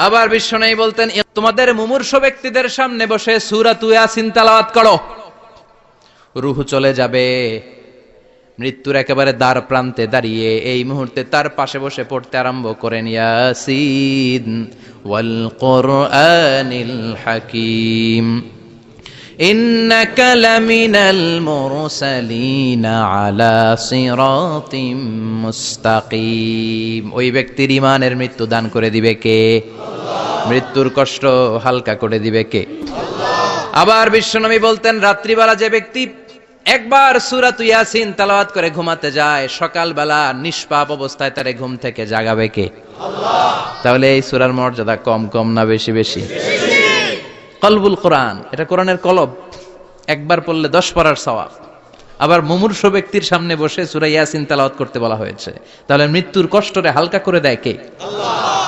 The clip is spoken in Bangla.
আবার বিশ্বনবী বলতেন, তোমাদের মুমূর্ষ ব্যক্তিদের সামনে বসে সূরা ইয়াসিন তেলাওয়াত করো। রূহ চলে যাবে, মৃত্যুর একেবারে দ্বার প্রান্তে দাঁড়িয়ে এই মুহূর্তে তার পাশে বসে পড়তে আরম্ভ করেন, ইয়াসিন ওয়াল কুরআনিল হাকীম ইন্নাকা লামিনাল মুরসালিনা আলা সিরাতিম মুস্তাকিম। ওই ব্যক্তির ঈমানের মৃত্যু দান করে দিবে কে? আল্লাহ। মৃত্যুর কষ্ট হালকা করে দিবে কে? আল্লাহ। আবার বিশ্বনবী বলতেন, রাত্রিবেলা যে ব্যক্তি একবার সূরা ইয়াসিন তেলাওয়াত করে ঘুমাতে যায়, সকালবেলা নিষ্পাপ অবস্থায় তারে ঘুম থেকে জাগাবে কে? আল্লাহ। তাহলে এই সূরার মর্যাদা কম কম না বেশি বেশি? কলবুল কোরআন, এটা কোরআনের কলব, একবার পড়লে 10 পড়ার সওয়াব। আবার মুমূর্ষ ব্যক্তির সামনে বসে সূরা ইয়াসিন তেলাওয়াত করতে বলা হয়েছে, তাহলে মৃত্যুর কষ্টরে হালকা করে দেয় কে? আল্লাহ।